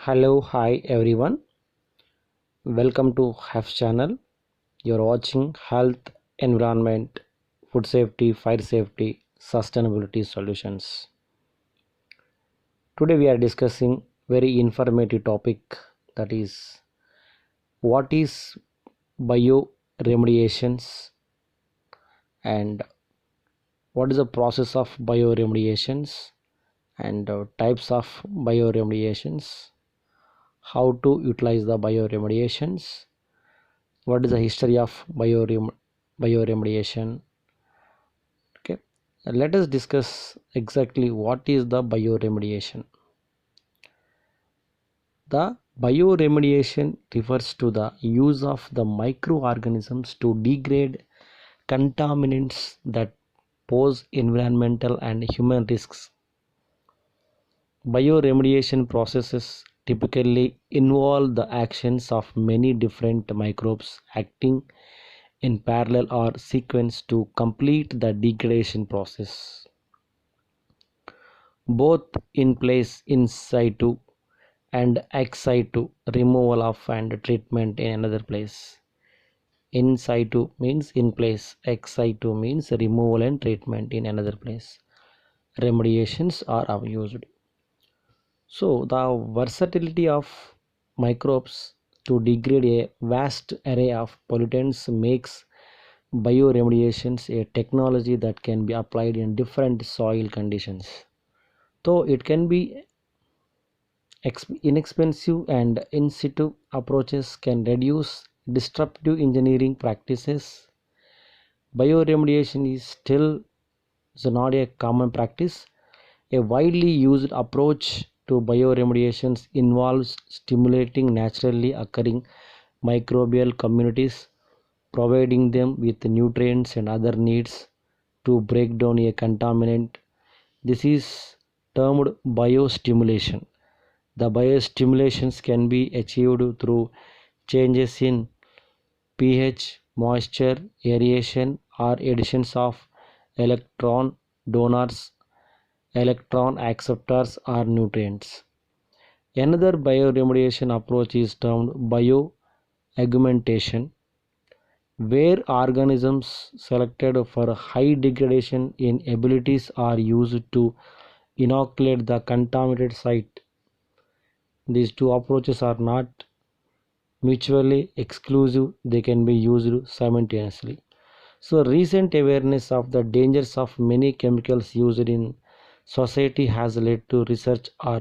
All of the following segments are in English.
Hello, hi everyone. Welcome to HEF channel. You're watching health, environment, food safety, fire safety, sustainability solutions. Today we are discussing very informative topic, that is what is bioremediations and what is the process of bioremediations and types of bioremediations, how to utilize the bioremediations, what is the history of bioremediation. Okay, let us discuss exactly what is the bioremediation. The bioremediation refers to the use of the microorganisms to degrade contaminants that pose environmental and human risks. Bioremediation processes typically involve the actions of many different microbes acting in parallel or sequence to complete the degradation process, both in place in situ and ex situ removal of and treatment in another place. In situ means in place, ex situ means removal and treatment in another place. Remediations are used. So the versatility of microbes to degrade a vast array of pollutants makes bioremediations a technology that can be applied in different soil conditions. Though it can be inexpensive, and in situ approaches can reduce disruptive engineering practices, bioremediation is still not a common practice. A widely used approach to bioremediations involves stimulating naturally occurring microbial communities, providing them with nutrients and other needs to break down a contaminant. This is termed biostimulation. The biostimulations can be achieved through changes in pH, moisture, aeration, or additions of electron donors, electron acceptors, or nutrients. Another bioremediation approach is termed bioaugmentation, where organisms selected for high degradation in abilities are used to inoculate the contaminated site. These two approaches are not mutually exclusive, they can be used simultaneously. So recent awareness of the dangers of many chemicals used in society has led to research or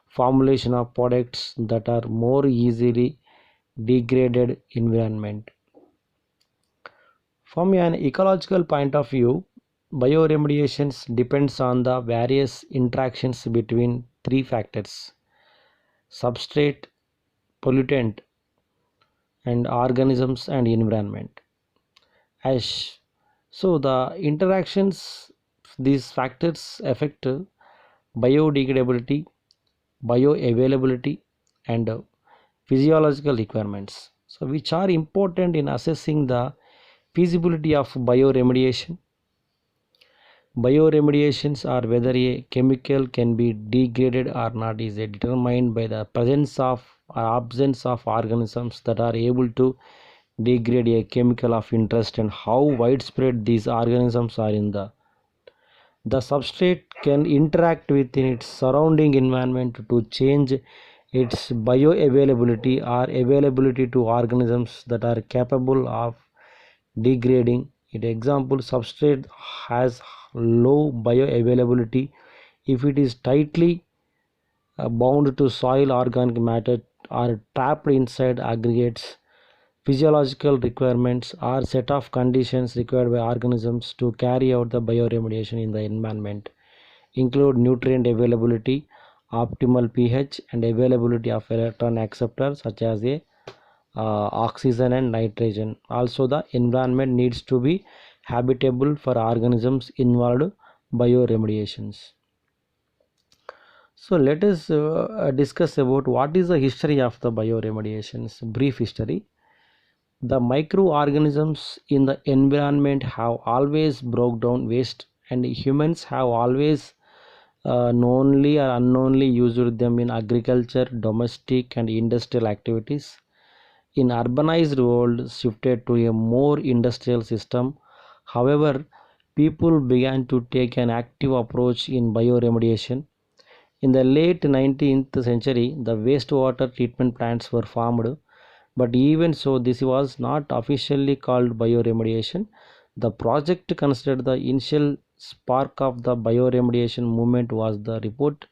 formulation of products that are more easily degraded environment. From an ecological point of view, bioremediations depends on the various interactions between three factors: substrate, pollutant, and organisms and environment. As so the interactions, these factors affect biodegradability, bioavailability, and physiological requirements, so which are important in assessing the feasibility of bioremediation. Bioremediations, are whether a chemical can be degraded or not, is determined by the presence of or absence of organisms that are able to degrade a chemical of interest and how widespread these organisms are in the substrate can interact within its surrounding environment to change its bioavailability or availability to organisms that are capable of degrading it. Example, substrate has low bioavailability if it is tightly bound to soil organic matter or trapped inside aggregates. Physiological requirements are set of conditions required by organisms to carry out the bioremediation in the environment, include nutrient availability, optimal pH, and availability of electron acceptors such as oxygen and nitrogen. Also, the environment needs to be habitable for organisms involved bioremediations. So let us discuss about what is the history of the bioremediations. Brief history. The microorganisms in the environment have always broke down waste, and humans have always knowingly or unknowingly used them in agriculture, domestic and industrial activities. In urbanized world shifted to a more industrial system. However, people began to take an active approach in bioremediation. In the late 19th century, the wastewater treatment plants were formed, but even so, this was not officially called bioremediation. The project considered the initial spark of the bioremediation movement was the report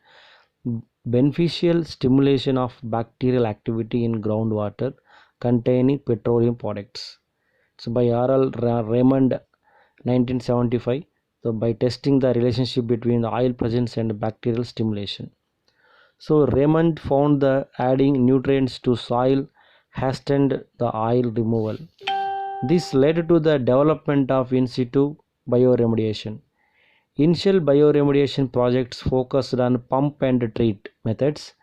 beneficial stimulation of bacterial activity in groundwater containing petroleum products. So by R.L. Raymond 1975, so by testing the relationship between the oil presence and bacterial stimulation. So Raymond found that adding nutrients to soil hastened the oil removal. This led to the development of in situ bioremediation. Initial bioremediation projects focused on pump and treat methods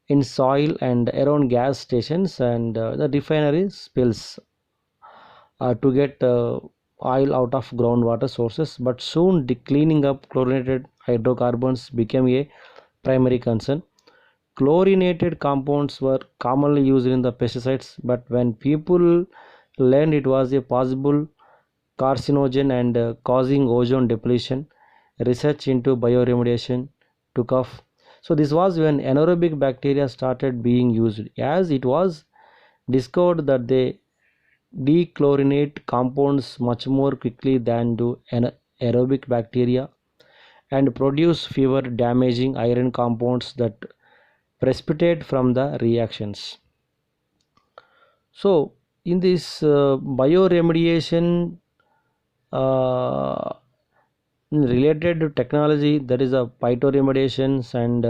in soil and around gas stations and the refinery spills to get oil out of groundwater sources, but soon the cleaning up chlorinated hydrocarbons became a primary concern. Chlorinated compounds were commonly used in the pesticides, but when people learned it was a possible carcinogen and causing ozone depletion, research into bioremediation took off. So this was when anaerobic bacteria started being used, as it was discovered that they dechlorinate compounds much more quickly than do aerobic bacteria and produce fewer damaging iron compounds that precipitate from the reactions. So in this bioremediation uh, related to technology, there is a phytoremediations and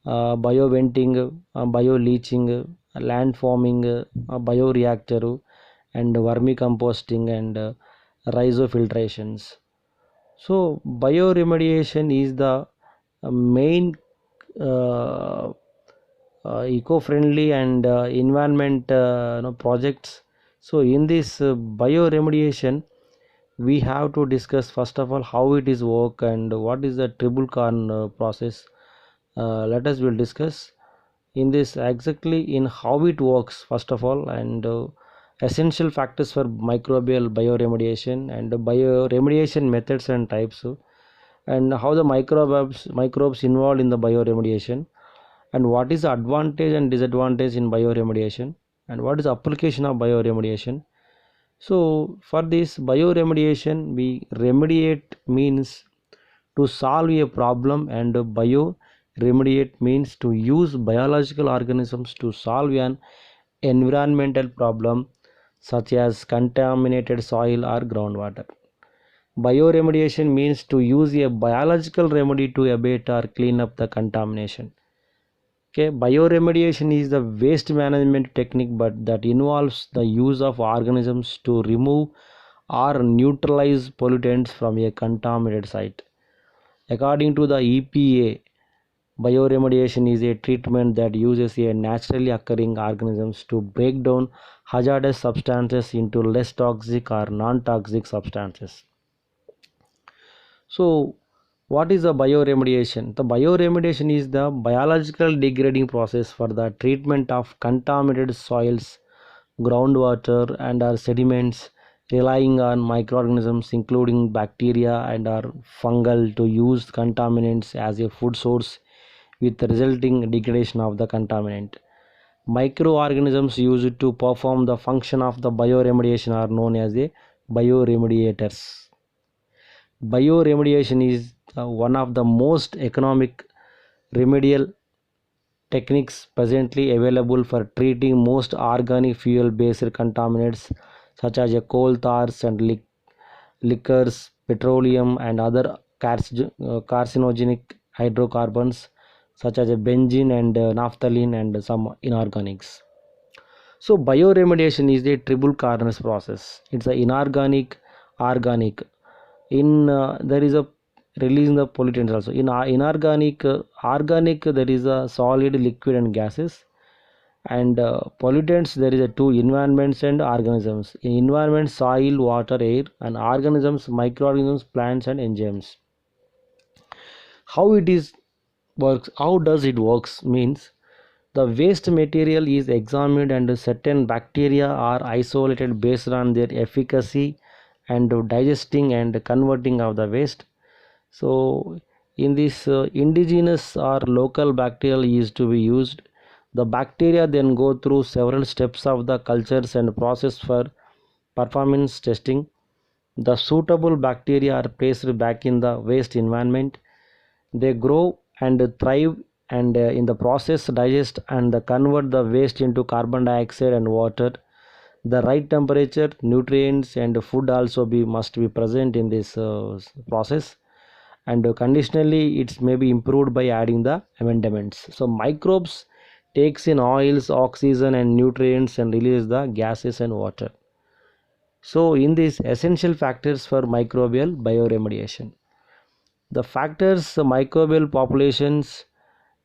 bioventing, bioleaching, landforming, bioreactor and vermicomposting and rhizofiltrations. So bioremediation is the main uh, eco-friendly and environment projects. So in this bioremediation, we have to discuss first of all how it is work and what is the triple corn process. Let us will discuss in this exactly in how it works first of all, and essential factors for microbial bioremediation and bioremediation methods and types, and how the microbes involved in the bioremediation, and what is the advantage and disadvantage in bioremediation, and what is the application of bioremediation. So for this bioremediation, we remediate means to solve a problem, and bioremediate means to use biological organisms to solve an environmental problem such as contaminated soil or groundwater. Bioremediation means to use a biological remedy to abate or clean up the contamination. Okay, bioremediation is the waste management technique, but that involves the use of organisms to remove or neutralize pollutants from a contaminated site. According to the EPA, bioremediation is a treatment that uses a naturally occurring organisms to break down hazardous substances into less toxic or non-toxic substances. So, what is the bioremediation? The bioremediation is the biological degrading process for the treatment of contaminated soils, groundwater, and our sediments, relying on microorganisms including bacteria and our fungal to use contaminants as a food source with the resulting degradation of the contaminant. Microorganisms used to perform the function of the bioremediation are known as a bioremediators. Bioremediation is one of the most economic remedial techniques presently available for treating most organic fuel based contaminants such as coal tars and liquors, petroleum, and other carcinogenic hydrocarbons such as benzene and naphthalene and some inorganics. So bioremediation is a triple corners process. It's an inorganic, organic. In there is a releasing the pollutants also. In inorganic, organic there is a solid, liquid, and gases. And pollutants there is a two environments and organisms. In environment, soil, water, air, and organisms, microorganisms, plants, and enzymes. How it is works, how does it works means the waste material is examined and certain bacteria are isolated based on their efficacy and digesting and converting of the waste. So in this indigenous or local bacterial is to be used. The bacteria then go through several steps of the cultures and process for performance testing. The suitable bacteria are placed back in the waste environment. They grow and thrive and in the process digest and convert the waste into carbon dioxide and water. The right temperature, nutrients and food also must be present in this process, and conditionally it may be improved by adding the amendments. So microbes takes in oils, oxygen and nutrients and release the gases and water. So in these essential factors for microbial bioremediation, the factors microbial populations,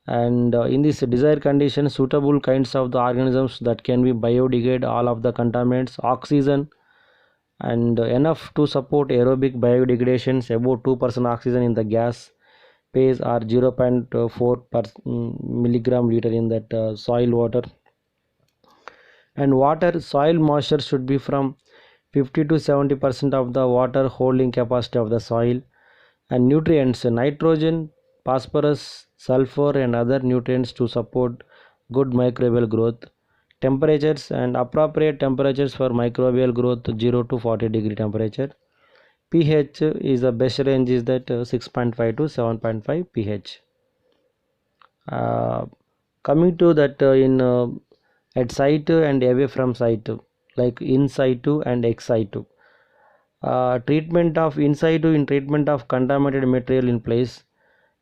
and in this desired condition suitable kinds of the organisms that can be biodegrade all of the contaminants, oxygen and enough to support aerobic biodegradations, about 2% oxygen in the gas phase or 0.4 per milligram liter in that soil water. And water, soil moisture should be from 50 to 70% of the water holding capacity of the soil. And nutrients, nitrogen, phosphorus, sulfur and other nutrients to support good microbial growth. Temperatures and appropriate temperatures for microbial growth 0 to 40 degree temperature. pH is the best range is that 6.5 to 7.5 pH. uh, Coming to that in at site and away from site, like in situ and ex situ. Treatment of in situ, in treatment of contaminated material in place,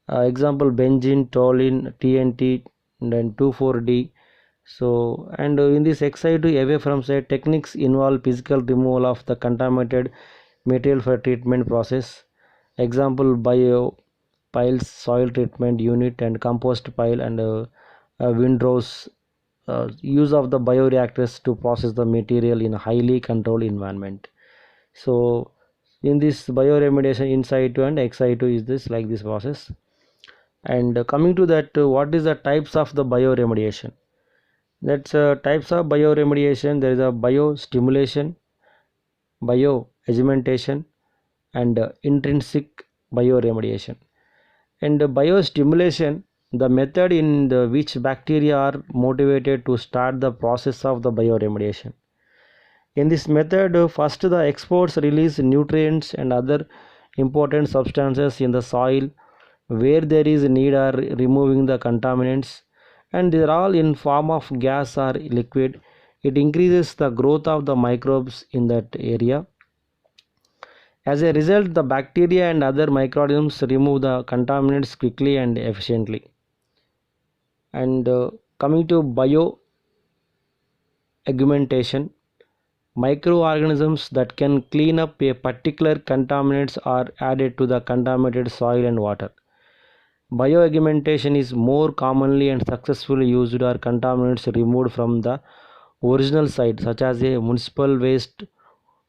example benzene, toluene, TNT and then 2,4-D. So and in this ex situ away from site, techniques involve physical removal of the contaminated material for treatment process. Example bio piles, soil treatment unit and compost pile and windrows. Use of the bioreactors to process the material in a highly controlled environment. So in this bioremediation in situ and ex situ is this like this process. And coming to that, what is the types of the bioremediation? That's types of bioremediation. There is a biostimulation, bioaugmentation and intrinsic bioremediation. And biostimulation, the method in which bacteria are motivated to start the process of the bioremediation. In this method, first the experts release nutrients and other important substances in the soil where there is need are removing the contaminants, and they are all in form of gas or liquid. It increases the growth of the microbes in that area. As a result, the bacteria and other microorganisms remove the contaminants quickly and efficiently. And coming to bioaugmentation, microorganisms that can clean up a particular contaminants are added to the contaminated soil and water. Bioaugmentation is more commonly and successfully used or contaminants removed from the original site, such as a municipal waste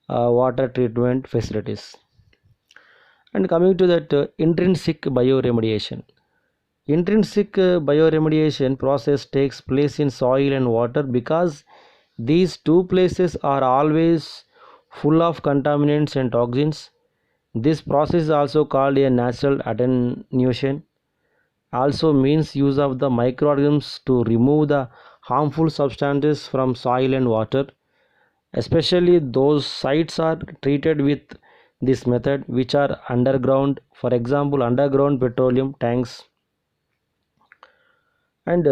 water treatment facilities. And coming to that intrinsic bioremediation. Intrinsic bioremediation process takes place in soil and water because these two places are always full of contaminants and toxins. This process is also called a natural attenuation. Also means use of the microorganisms to remove the harmful substances from soil and water. Especially those sites are treated with this method which are underground, for example underground petroleum tanks. And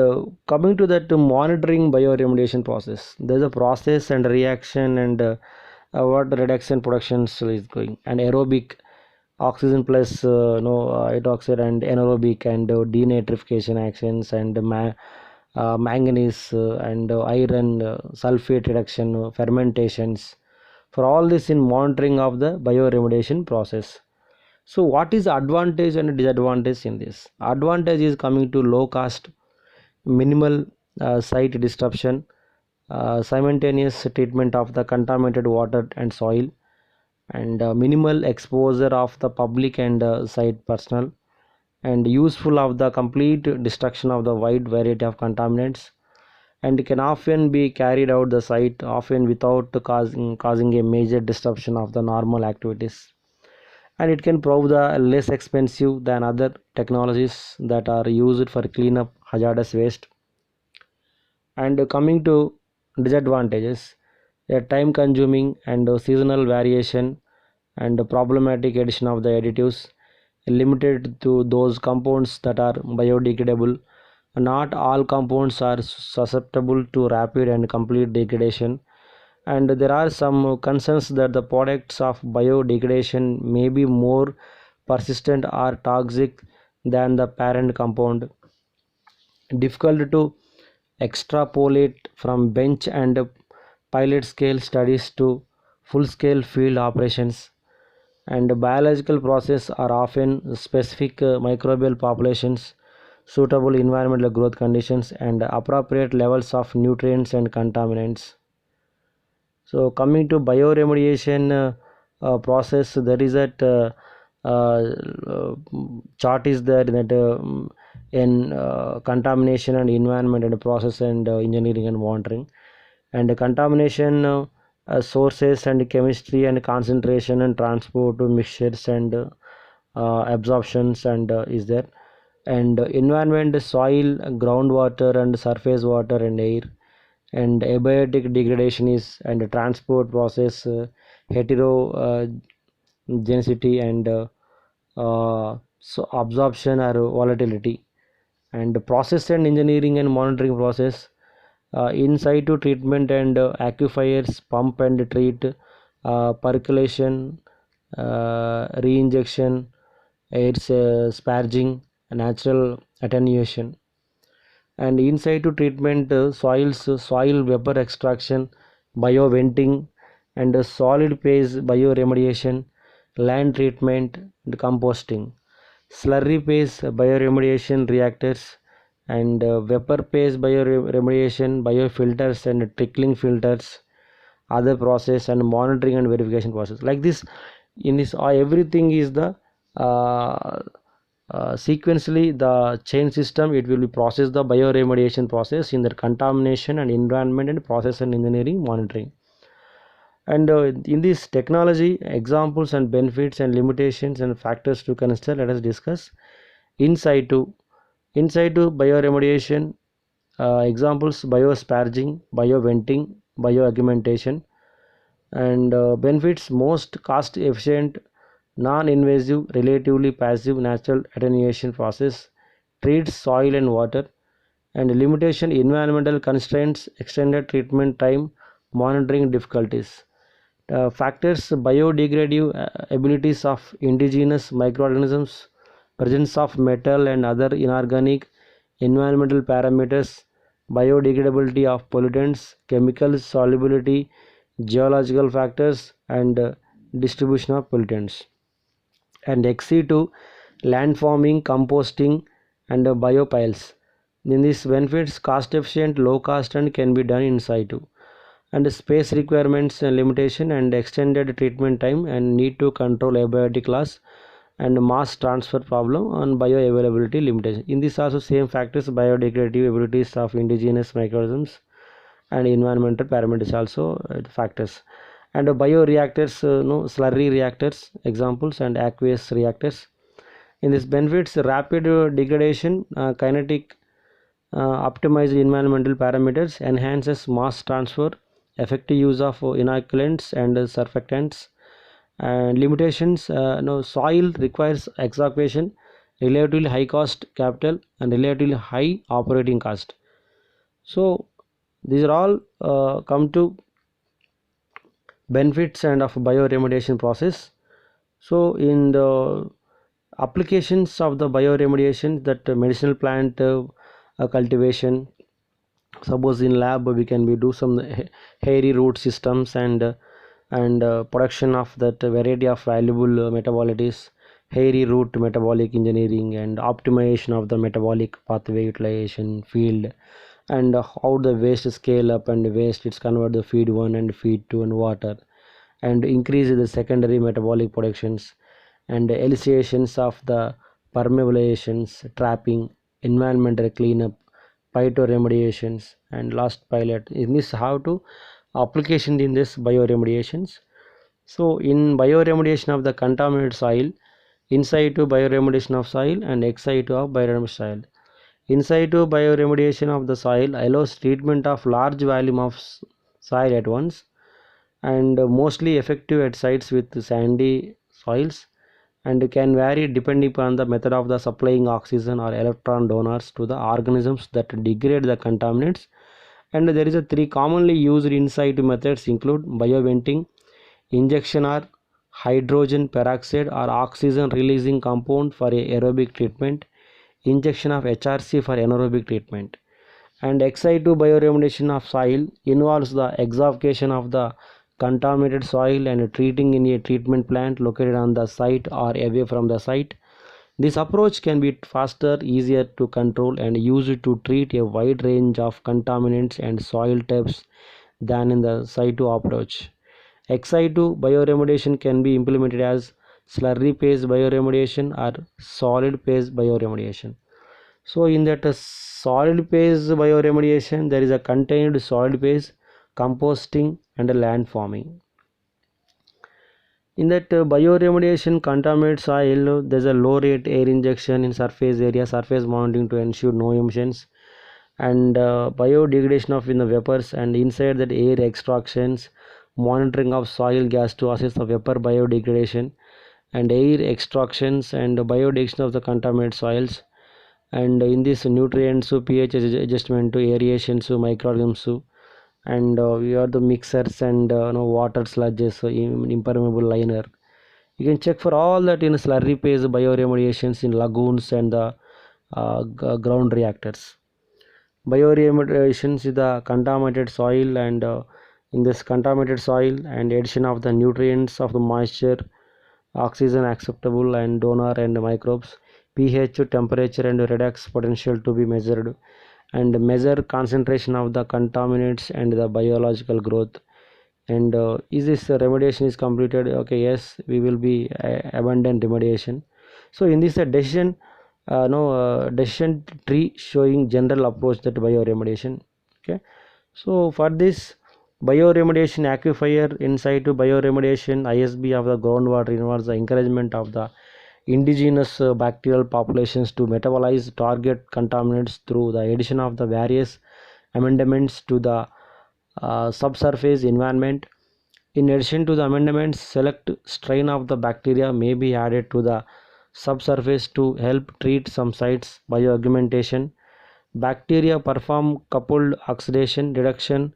coming to that monitoring bioremediation process, there is a process and reaction and what reduction production is going, and aerobic oxygen plus hydroxide and anaerobic and denitrification actions and manganese and iron sulfate reduction fermentations, for all this in monitoring of the bioremediation process. So what is the advantage and disadvantage in this? Advantage is coming to low cost, minimal site disruption, simultaneous treatment of the contaminated water and soil, and minimal exposure of the public and site personnel, and useful of the complete destruction of the wide variety of contaminants, and can often be carried out the site often without causing a major disruption of the normal activities, and it can prove the less expensive than other technologies that are used for cleanup hazardous waste. And coming to disadvantages, a time consuming and seasonal variation and problematic addition of the additives, limited to those compounds that are biodegradable. Not all compounds are susceptible to rapid and complete degradation, and there are some concerns that the products of biodegradation may be more persistent or toxic than the parent compound. Difficult to extrapolate from bench and pilot scale studies to full scale field operations, and biological processes are often specific microbial populations, suitable environmental growth conditions, and appropriate levels of nutrients and contaminants. So coming to bioremediation process, there is that uh, chart is there that in contamination and environment and process and engineering and monitoring, and contamination sources and chemistry and concentration and transport to mixtures and absorptions and is there, and environment, soil, groundwater and surface water and air, and abiotic degradation is and transport process, heterogeneity and so absorption or volatility, and process and engineering and monitoring process, in situ treatment and aquifers, pump and treat, percolation, reinjection, air sparging, natural attenuation, and in situ treatment, soil vapor extraction, bioventing, and solid phase bioremediation, land treatment and composting, slurry phase bioremediation reactors, and vapor phase bioremediation, biofilters and trickling filters, other process, and monitoring and verification process. Like this, in this everything is the uh, sequentially the chain system, it will be process the bioremediation process in the contamination and environment and process and engineering monitoring. And in this technology, examples and benefits and limitations and factors to consider, let us discuss. In situ, in situ bioremediation, examples: biosparging, bioventing, bioaugmentation. And benefits: most cost efficient, non-invasive, relatively passive natural attenuation process, treats soil and water. And limitation: environmental constraints, extended treatment time, monitoring difficulties. Factors: biodegradative abilities of indigenous microorganisms, presence of metal and other inorganic, environmental parameters, biodegradability of pollutants, chemical solubility, geological factors, and distribution of pollutants. And XC2, landforming, composting, and biopiles. In this benefits: cost efficient, low cost, and can be done in situ. And space requirements and limitation, and extended treatment time, and need to control abiotic loss, and mass transfer problem on bioavailability limitation. In this also same factors: biodegradative abilities of indigenous microorganisms and environmental parameters also factors. And bioreactors, no, slurry reactors examples, and aqueous reactors. In this benefits: rapid degradation, kinetic, optimized environmental parameters, enhances mass transfer, effective use of inoculants and surfactants. And limitations: no, soil requires excavation, relatively high cost capital, and relatively high operating cost. So these are all come to benefits and of bioremediation process. So in the applications of the bioremediation, that medicinal plant cultivation, suppose in lab we can be do some hairy root systems, and production of that variety of valuable metabolites, hairy root metabolic engineering, and optimization of the metabolic pathway utilization field, and how the waste scale up and waste it's convert the feed 1 and feed 2 and water, and increase the secondary metabolic productions, and elicitions of the permeabilizations, trapping, environmental cleanup, phytoremediations, and last pilot. In this, how to application in this bioremediations. So in bioremediation of the contaminated soil, in situ bioremediation of soil and ex situ of bioremediation soil. In situ bioremediation of the soil allows treatment of large volume of soil at once and mostly effective at sites with sandy soils and can vary depending upon the method of the supplying oxygen or electron donors to the organisms that degrade the contaminants. And there is a three commonly used in situ methods include bioventing, injection or hydrogen peroxide or oxygen releasing compound for a aerobic treatment, injection of HRC for anaerobic treatment. And ex situ bioremediation of soil involves the exavocation of the contaminated soil and treating in a treatment plant located on the site or away from the site. This approach can be faster, easier to control, and used to treat a wide range of contaminants and soil types than in the situ approach. Ex situ bioremediation can be implemented as slurry phase bioremediation or solid phase bioremediation. So in that solid phase bioremediation, there is a contained solid phase, composting, and a landforming. In that bioremediation contaminated soil, there is a low rate air injection in surface area, surface monitoring to ensure no emissions, and biodegradation of in the vapors, and inside that air extractions, monitoring of soil gas to assess the vapor biodegradation, and air extractions and biodegradation of the contaminated soils. And in this nutrients, so pH adjustment to aeration, so microorganisms, so, and we have the mixers and water sludges, so impermeable liner. You can check for all that in slurry phase bioremediations in lagoons and the ground reactors. Bioremediation is the contaminated soil, and in this contaminated soil and addition of the nutrients of the moisture, oxygen acceptable and donor and microbes, pH, temperature and redox potential to be measured, and measure concentration of the contaminants and the biological growth. And is this remediation is completed? Okay, yes, we will be abundant remediation. So in this decision no decision tree showing general approach that bioremediation. Okay, so for this bioremediation aquifer in situ bioremediation ISB of the groundwater involves the encouragement of the indigenous bacterial populations to metabolize target contaminants through the addition of the various amendments to the subsurface environment. In addition to the amendments, select strain of the bacteria may be added to the subsurface to help treat some sites. Bioaugmentation, bacteria perform coupled oxidation reduction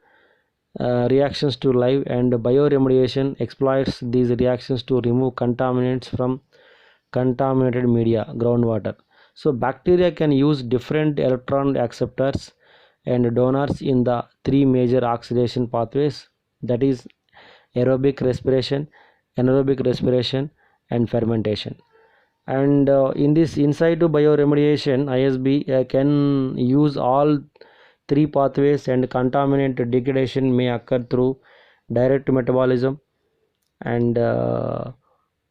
reactions to live, and bioremediation exploits these reactions to remove contaminants from contaminated media groundwater. So bacteria can use different electron acceptors and donors in the three major oxidation pathways, that is aerobic respiration, anaerobic respiration, and fermentation. And in this in situ bioremediation ISB can use all three pathways, and contaminant degradation may occur through direct metabolism and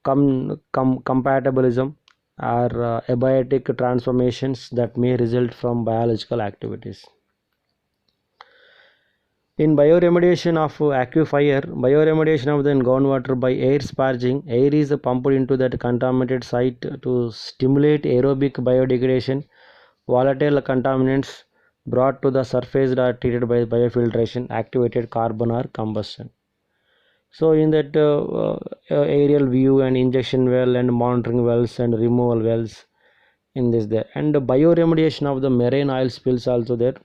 compatibilism or abiotic transformations that may result from biological activities. In bioremediation of aquifer, bioremediation of the groundwater by air sparging, air is pumped into that contaminated site to stimulate aerobic biodegradation. Volatile contaminants brought to the surface are treated by biofiltration, activated carbon or combustion. So in that aerial view and injection well and monitoring wells and removal wells in this there, and the bioremediation of the marine oil spills also there.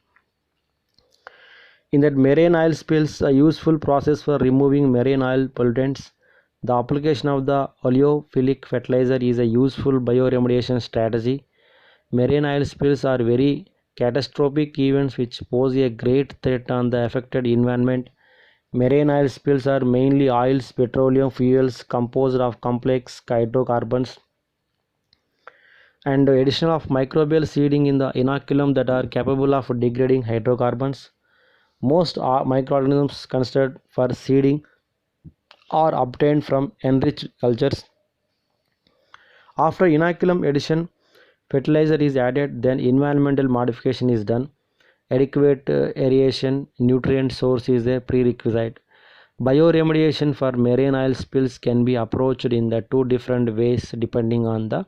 In that marine oil spills, a useful process for removing marine oil pollutants. The application of the oleophilic fertilizer is a useful bioremediation strategy. Marine oil spills are very catastrophic events which pose a great threat on the affected environment. Marine oil spills are mainly oils, petroleum fuels composed of complex hydrocarbons, and addition of microbial seeding in the inoculum that are capable of degrading hydrocarbons. Most microorganisms considered for seeding are obtained from enriched cultures. After inoculum addition, fertilizer is added, then environmental modification is done. Adequate aeration, nutrient source is a prerequisite. Bioremediation for marine oil spills can be approached in the two different ways depending on the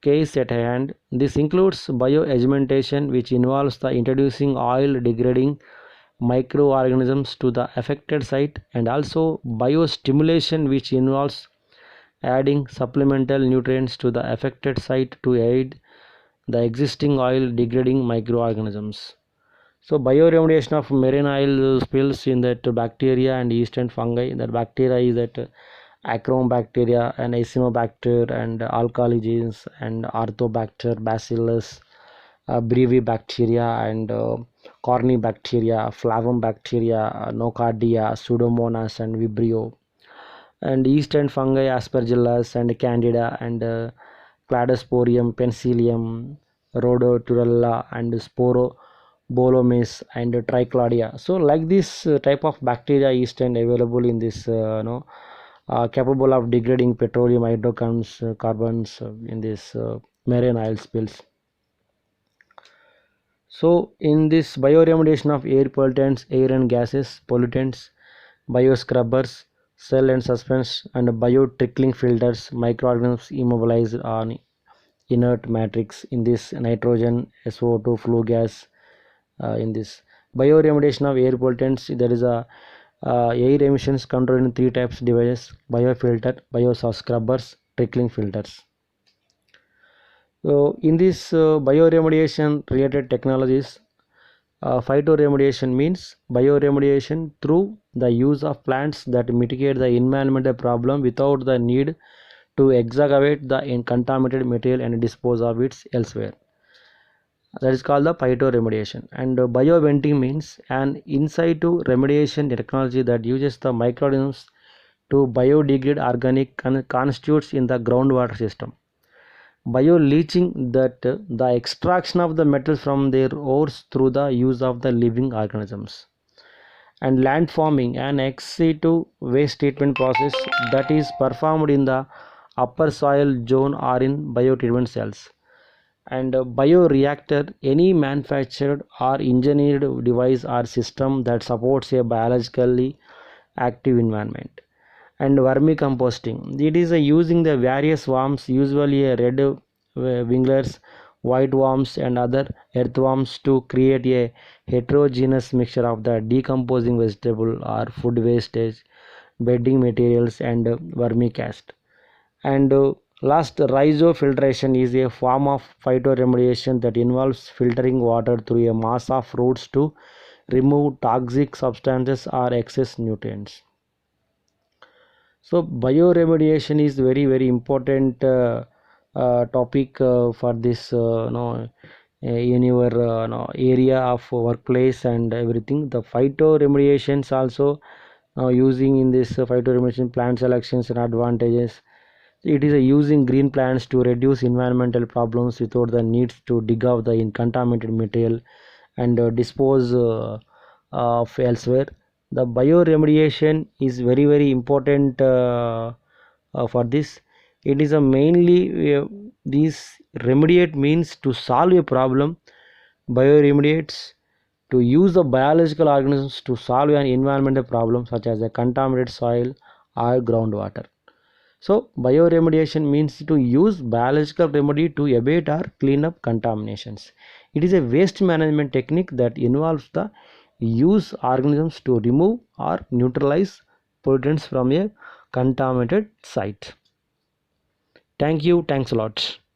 case at hand. This includes bioaugmentation, which involves the introducing oil degrading microorganisms to the affected site, and also biostimulation, which involves adding supplemental nutrients to the affected site to aid the existing oil degrading microorganisms. So bioremediation of marine oil spills in that bacteria and yeast and fungi. That bacteria is that Achromobacteria and Acinetobacter and alkaligenes and Arthobacter, Bacillus, Brevibacteria and Cornybacteria, Flavobacteria, Nocardia, Pseudomonas and Vibrio, and yeast and fungi Aspergillus and Candida and Cladosporium, Penicillium, Rhodotorella and Sporobolomys and Tricladia. So like this type of bacteria yeast and available in this capable of degrading petroleum hydrocarbons in this marine oil spills. So in this bioremediation of air pollutants, air and gases, pollutants, bioscrubbers, cell and suspense and bio-trickling filters, microorganisms immobilized on inert matrix in this nitrogen, SO2, flue gas in this bioremediation of air pollutants. There is a air emissions control in three types devices: biofilter, bioscrubbers, trickling filters. So in this bioremediation related technologies, phytoremediation means bioremediation through the use of plants that mitigate the environmental problem without the need to excavate the contaminated material and dispose of it elsewhere. That is called the phytoremediation. And bioventing means an in situ remediation technology that uses the microorganisms to biodegrade organic constitutes in the groundwater system. Bioleaching, that the extraction of the metals from their ores through the use of the living organisms. And landforming, an ex situ waste treatment process that is performed in the upper soil zone or in biotreatment cells. And bioreactor, any manufactured or engineered device or system that supports a biologically active environment. And vermicomposting, it is using the various worms, usually a red winglets, white worms and other earthworms, to create a heterogeneous mixture of the decomposing vegetable or food wastage, bedding materials and vermicast. And last, rhizofilteration is a form of phytoremediation that involves filtering water through a mass of roots to remove toxic substances or excess nutrients. So bioremediation is very important topic for this in your area of workplace and everything. The phytoremediations also using in this phytoremediation plant selections and advantages. It is using green plants to reduce environmental problems without the needs to dig out the contaminated material and dispose of elsewhere. The bioremediation is very important for this. It is a mainly these remediate means to solve a problem. Bioremediates to use the biological organisms to solve an environmental problem such as a contaminated soil or groundwater. So bioremediation means to use biological remedy to abate or clean up contaminations. It is a waste management technique that involves the use organisms to remove or neutralize pollutants from a contaminated site. Thank you. Thanks a lot.